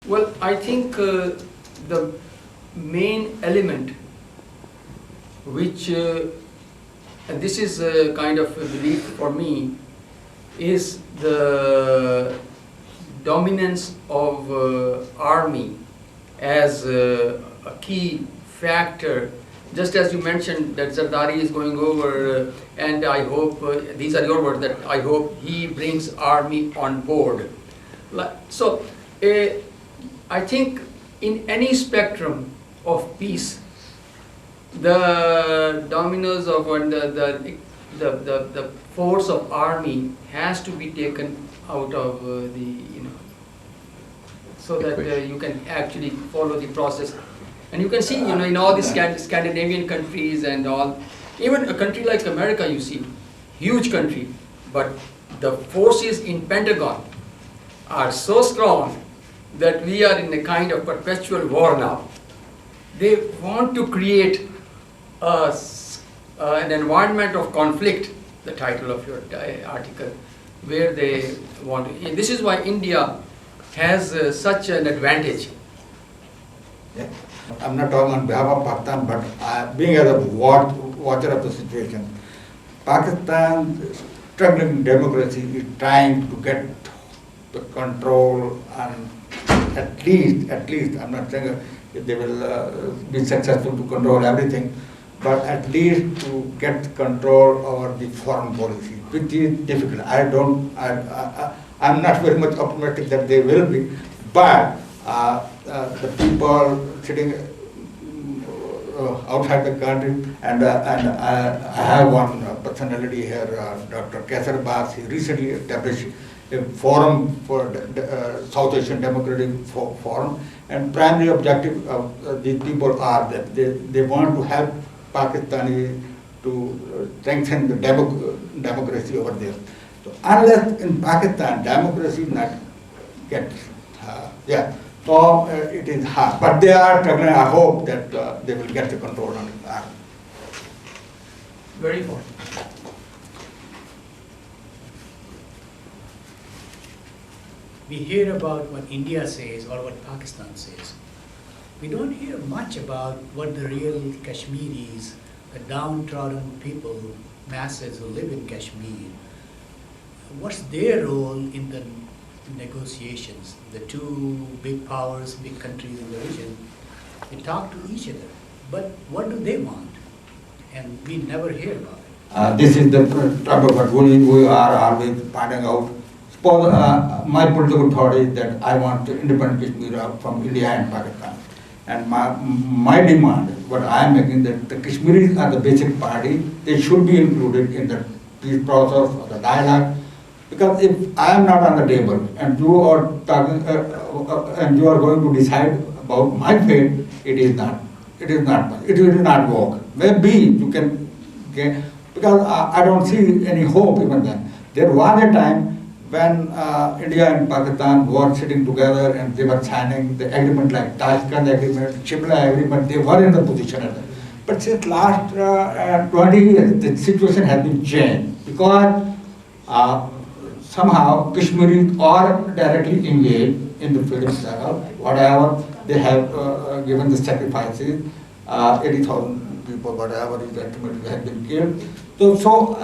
Well, I think the main element which, and this is a kind of a belief for me, is the dominance of army as a key factor. Just as you mentioned that Zardari is going over, and I hope, these are your words, that I hope he brings army on board. So, I think in any spectrum of peace, the dominoes of the force of army has to be taken out of so that you can actually follow the process. And you can see, in all the Scandinavian countries and all, even a country like America, you see, huge country, but the forces in Pentagon are so strong that we are in a kind of perpetual war now. They want to create an environment of conflict, the title of your article, where they want to. And this is why India has such an advantage. Yeah. I'm not talking on behalf of Pakistan, but being as a watcher of the situation, Pakistan struggling democracy is trying to get the control, and at least, I'm not saying they will be successful to control everything, but at least to get control over the foreign policy, which is difficult. I'm not very much optimistic that they will be, but the people sitting outside the country, and I have one personality here, Dr. Kaisar Bas. He recently established a forum for South Asian Democratic Forum, and primary objective of these people are that they want to help Pakistani to strengthen the democracy over there. So unless in Pakistan democracy not gets, so it is hard. But they are struggling. I hope that they will get the control on it. Very important. We hear about what India says or what Pakistan says. We don't hear much about what the real Kashmiris, the downtrodden people, masses who live in Kashmir, what's their role in the negotiations? The two big powers, big countries in the region, they talk to each other, but what do they want? And we never hear about it. This is the trouble, but we are always finding out. Suppose my political thought is that I want independent Kashmir from India and Pakistan. And my demand, what I am making, that the Kashmiris are the basic party, they should be included in the peace process or the dialogue. Because if I am not on the table and you are talking and you are going to decide about my fate, it will not work. Maybe you can get, because I don't see any hope even then. There was a time when India and Pakistan were sitting together and they were signing the agreement like Tashkent agreement, Shimla agreement, they were in the position. But since last 20 years, the situation has been changed because somehow Kashmiris are directly engaged in the freedom struggle. Whatever they have given the sacrifices, 80,000 people, whatever is estimated, have been killed. So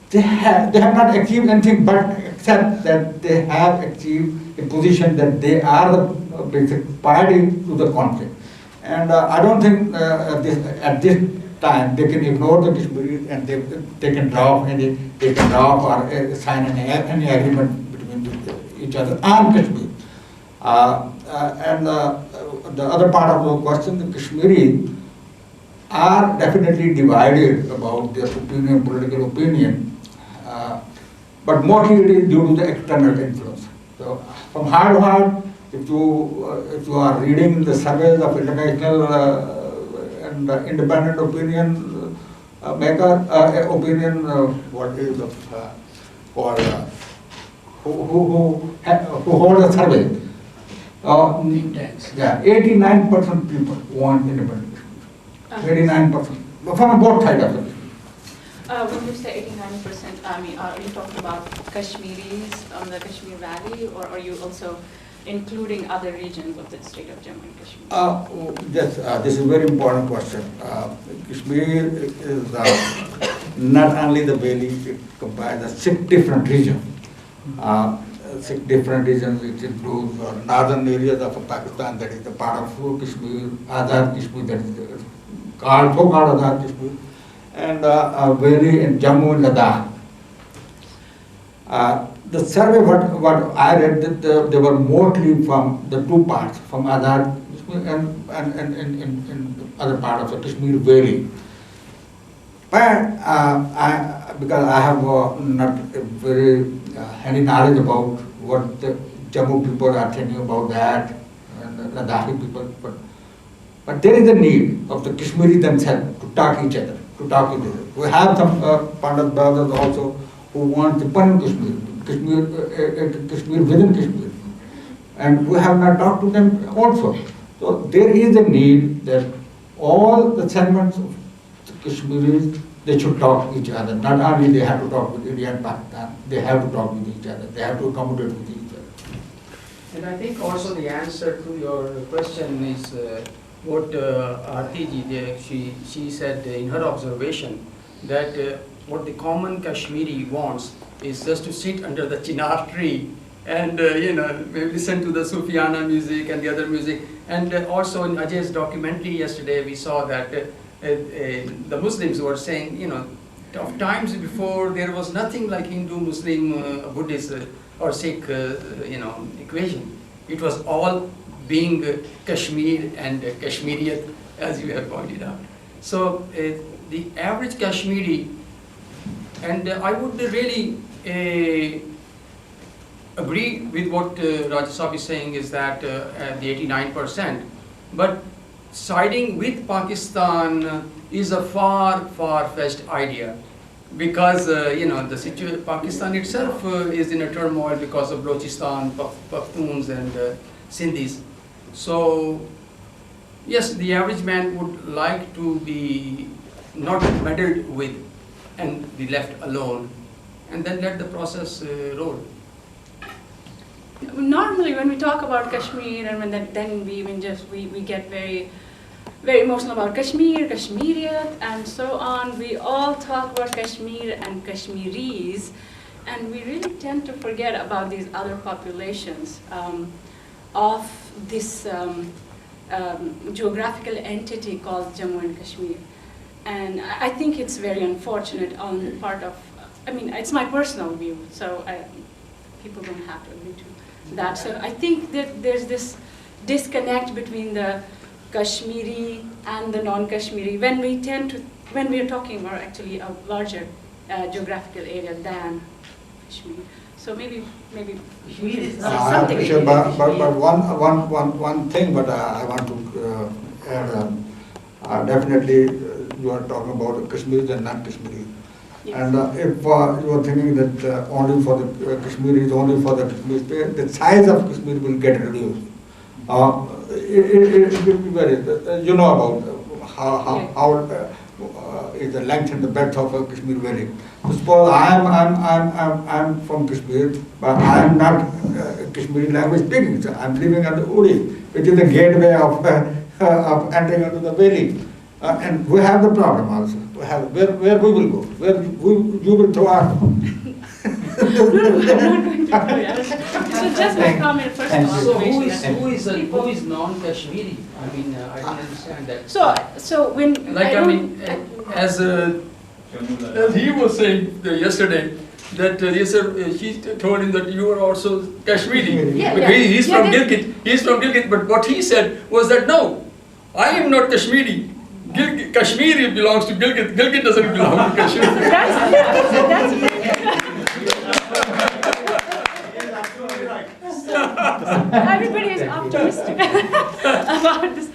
they have not achieved anything but except that they have achieved a position that they are the basic party to the conflict. And I don't think at this time they can ignore the Kashmiris and they can draw or sign any agreement between each other and Kashmir. And the other part of the question, the Kashmiris are definitely divided about their opinion, political opinion. But mostly it is due to the external influence. So from heart to heart, if you are reading the surveys of international and independent opinion maker, what is for who hold a survey? 89% people want independence. 89% from both sides of it. When you say 89%, I mean, are you talking about Kashmiris on the Kashmir Valley, or are you also including other regions of the state of Jammu and Kashmir? Yes, this is a very important question. Kashmir is not only the valley, it comprises 6 different regions. 6 different regions, which includes northern areas of Pakistan, that is the part of Kashmir, Azad Kashmir, that is called Azad Kashmir, and valley in Jammu and Ladakh. The survey, what I read, that they were mostly from the 2 parts, from Azad Kashmir and other part of the Kashmir Valley. But because I have not a very handy knowledge about what the Jammu people are thinking about that, and the Ladakhi people, but there is a need of the Kashmiri themselves to talk each other, We have some Pandit brothers also who want the Pan Kashmir, Kashmir within Kashmir, and we have not talked to them also. So there is a need that all the segments of the Kashmiris, they should talk each other. Not only they have to talk with India and Pakistan, they have to talk with each other. They have to accommodate with each other. And I think also the answer to your question is what Aarti ji, she said in her observation that what the common Kashmiri wants is just to sit under the chinar tree and maybe listen to the Sufiana music and the other music. And also in Ajay's documentary yesterday, we saw that the Muslims were saying, of times before there was nothing like Hindu, Muslim, Buddhist or Sikh, equation. It was all being Kashmir and Kashmiriyat, as you have pointed out. So the average Kashmiri, and I would really agree with what Rajasab is saying, is that the 89%, but siding with Pakistan is a far-fetched idea, because Pakistan itself is in a turmoil because of Balochistan, Pakhtuns and Sindhis. So yes, the average man would like to be not meddled with and be left alone, and then let the process roll. Normally, when we talk about Kashmir, and then we get very emotional about Kashmir, Kashmiriyat, and so on. We all talk about Kashmir and Kashmiris, and we really tend to forget about these other populations of this geographical entity called Jammu and Kashmir. And I think it's very unfortunate on the part of, it's my personal view, so people don't have to agree to that. So I think that there's this disconnect between the Kashmiri and the non-Kashmiri when we are talking about actually a larger geographical area than Kashmir. So maybe something. Sure, but one thing, but I want to add. Definitely, you are talking about Kashmiris and non-Kashmiris. Yes. And if you are thinking that only for the Kashmiris, only for the Kashmir state, the size of Kashmir will get reduced. It will be very, about how is the length and the breadth of Kashmir Valley. So suppose I'm from Kashmir, but I am not Kashmiri language speaking. So I'm living on the Uri, which is the gateway of entering into the valley. And we have the problem also. We have where we will go, where you will throw out. I'm not going to do it. So just my comment first of all. So who is non-Kashmiri? I don't understand that. So when as he was saying yesterday, that she told him that you are also Kashmiri. Yeah. He's from Gilgit. He's from Gilgit. But what he said was that no, I am not Kashmiri. Kashmir belongs to Gilgit. Gilgit doesn't belong to Kashmir. that's Everybody is optimistic about this